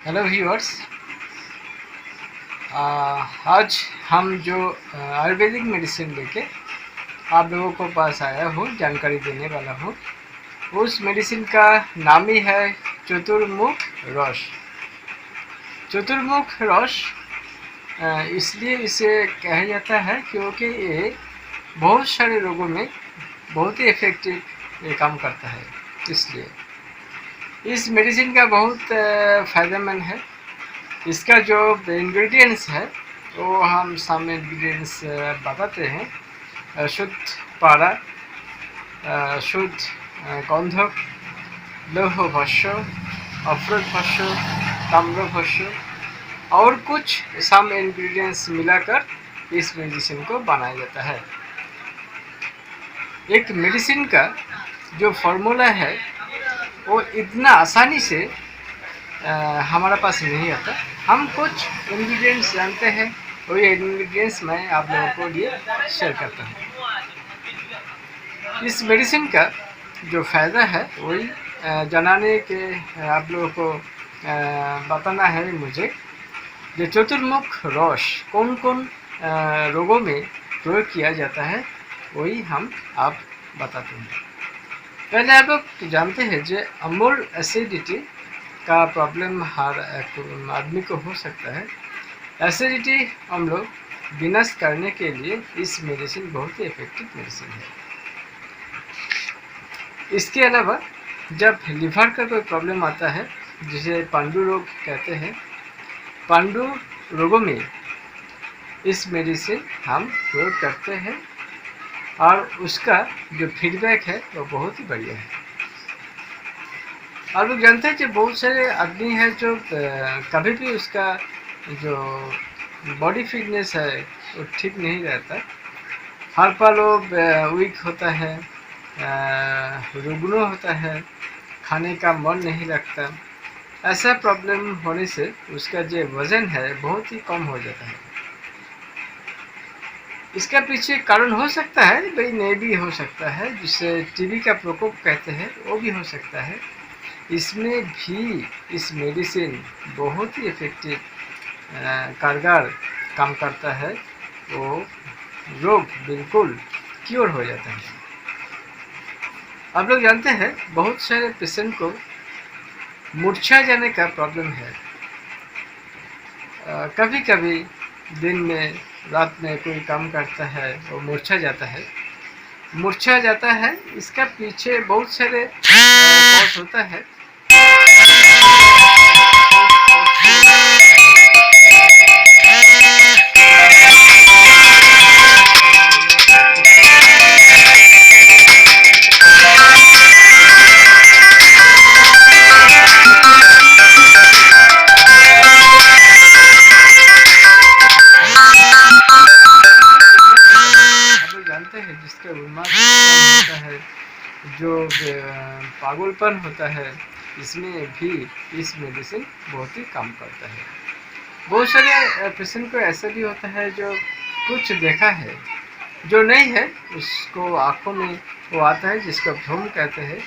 Hello viewers. आज हम जो आयुर्वेदिक मेडिसिन लेके आप लोगों को पास आया हूँ, जानकारी देने वाला हूँ। उस मेडिसिन का नाम ही है चतुर्मुख रस। चतुर्मुख रस इसलिए इसे कहा जाता है क्योंकि ये बहुत सारे रोगों में बहुत ही इफ़ेक्टिव काम करता है। इसलिए इस मेडिसिन का बहुत फ़ायदेमंद है। इसका जो इंग्रेडिएंट्स है वो हम सामने इंग्रेडिएंट्स बताते हैं। शुद्ध पारा, शुद्ध गंधक, लौह भस्म, अफरोज भस्म, ताम्र भस्म और कुछ सम इंग्रेडिएंट्स मिलाकर इस मेडिसिन को बनाया जाता है। एक मेडिसिन का जो फार्मूला है वो इतना आसानी से हमारे पास नहीं आता। हम कुछ इंग्रेडिएंट्स जानते हैं, वही इंग्रेडिएंट्स मैं आप लोगों को लिए शेयर करता हूँ। इस मेडिसिन का जो फ़ायदा है वही जनाने के आप लोगों को बताना है मुझे। जो चतुर्मुख रस कौन कौन रोगों में प्रयोग किया जाता है वही हम आप बताते हैं। पहले आप लोग जानते हैं जो अम्ल एसिडिटी का प्रॉब्लम हर एक आदमी को हो सकता है। एसिडिटी हम लोग विनाश करने के लिए इस मेडिसिन बहुत ही इफेक्टिव मेडिसिन है। इसके अलावा जब लीवर का कोई प्रॉब्लम आता है, जिसे पांडु रोग कहते हैं, पांडु रोगों में इस मेडिसिन हम प्रयोग करते हैं और उसका जो फीडबैक है वो बहुत ही बढ़िया है। आप लोग जानते हैं कि बहुत सारे आदमी हैं जो कभी भी उसका जो बॉडी फिटनेस है वो ठीक नहीं रहता। हर पल वो वीक होता है, रुग्ण होता है, खाने का मन नहीं लगता। ऐसा प्रॉब्लम होने से उसका जो वज़न है बहुत ही कम हो जाता है। इसका पीछे कारण हो सकता है, भाई नहीं भी हो सकता है, जिसे टीबी का प्रकोप कहते हैं, वो भी हो सकता है। इसमें भी इस मेडिसिन बहुत ही इफेक्टिव कारगर काम करता है, वो रोग बिल्कुल क्योर हो जाता है। आप लोग जानते हैं बहुत सारे पेशेंट को मूर्छा जाने का प्रॉब्लम है। कभी कभी दिन में रात में कोई काम करता है वो मूर्छा जाता है। मूर्छा जाता है, इसका पीछे बहुत सारे कॉज होता है। जानते हैं जिसका बीमार होता है, जो पागलपन होता है, इसमें भी इस मेडिसिन बहुत ही काम करता है। बहुत सारे पेशेंट को ऐसा भी होता है जो कुछ देखा है जो नहीं है, उसको आँखों में वो आता है जिसको भ्रम कहते हैं।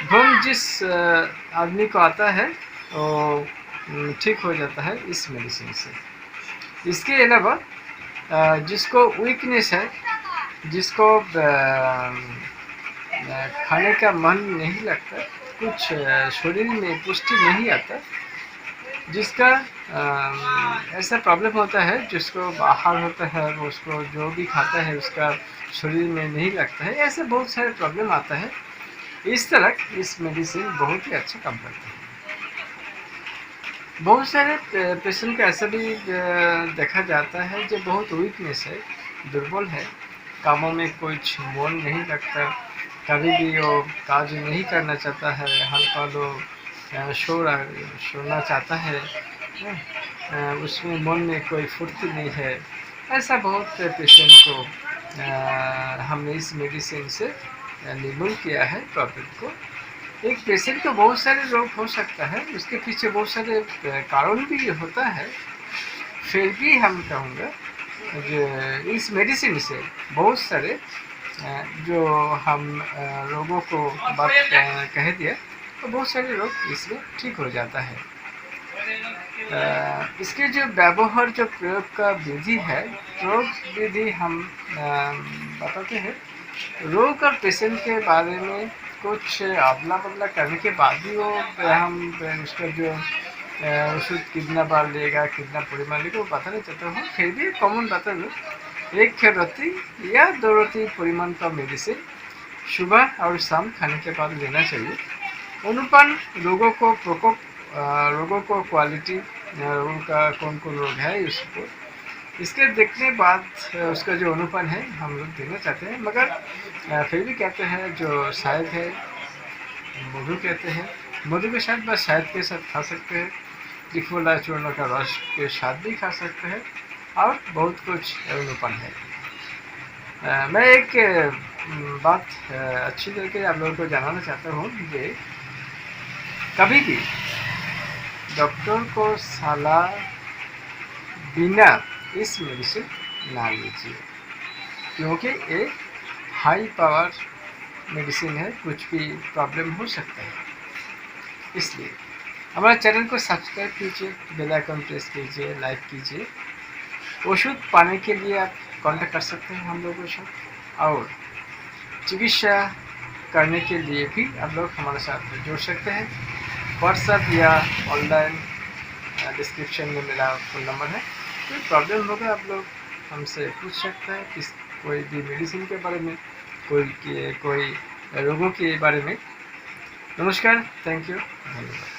भ्रम जिस आदमी को आता है वो ठीक हो जाता है इस मेडिसिन से। इसके अलावा जिसको वीकनेस है, जिसको खाने का मन नहीं लगता, कुछ शरीर में पुष्टि नहीं आता, जिसका ऐसा प्रॉब्लम होता है, जिसको बाहर होता है वो उसको जो भी खाता है उसका शरीर में नहीं लगता है, ऐसे बहुत सारे प्रॉब्लम आता है। इस तरह इस मेडिसिन बहुत ही अच्छा काम करता है। बहुत सारे पेशेंट को ऐसा भी देखा जाता है जो बहुत वीकनेस है, दुर्बल है, कामों में कुछ मन नहीं लगता, कभी भी वो कार्य नहीं करना चाहता है, हल्का लोग सोना चाहता है, उसमें मन में कोई फुर्ती नहीं है। ऐसा बहुत पेशेंट को हमने इस मेडिसिन से निर्मूल किया है प्रॉब्लम को। एक पेशेंट को बहुत सारे रोग हो सकता है, उसके पीछे बहुत सारे कारण भी होता है, फिर भी हम कहूँगा जो इस मेडिसिन से बहुत सारे जो हम रोगों को बात कह दिया, तो बहुत सारे रोग इसमें ठीक हो जाता है। इसके जो व्यवहार, जो प्रयोग का विधि है, प्रयोग विधि हम बताते हैं। रोग और पेशेंट के बारे में कुछ अदला बदला करने के बाद ही वो हम उसका जो ओषुध कितना बार लेगा, कितना परिमाण लेगा, वो बताना चाहता हूँ। फिर भी कॉमन बता दो, 1 रत्ती या 2 रत्ती परिमाण का मेडिसिन सुबह और शाम खाने के बाद लेना चाहिए। अनुपान रोगों को प्रकोप, रोगों को क्वालिटी, रोगों का कौन कौन रोग है इसको, इसके देखने बाद उसका जो अनुपान है हम लोग देना चाहते हैं। मगर फिर भी कहते हैं जो शायद है, मधु कहते हैं, मधु के साथ बस शहद के साथ खा सकते हैं, त्रिफला चूर्ण का रस के साथ भी खा सकते हैं, और बहुत कुछ अनुपान है। मैं एक बात अच्छी तरीके आप लोगों को जानना चाहता हूँ कि कभी भी डॉक्टर को सलाह बिना इस मेडिसिन ना लीजिए, क्योंकि ये हाई पावर मेडिसिन है, कुछ भी प्रॉब्लम हो सकता है। इसलिए हमारे चैनल को सब्सक्राइब कीजिए, बेल आइकन प्रेस कीजिए, लाइक कीजिए। औषध पाने के लिए आप कांटेक्ट कर सकते हैं हम लोगों के साथ, और चिकित्सा करने के लिए भी आप लोग हमारे साथ जुड़ सकते हैं। व्हाट्सएप या ऑनलाइन डिस्क्रिप्शन में मेरा फ़ोन नंबर है। कोई प्रॉब्लम होगा आप लोग हमसे पूछ सकते हैं, किस कोई भी मेडिसिन के बारे में, कोई रोगों के बारे में। नमस्कार, थैंक यू, धन्यवाद।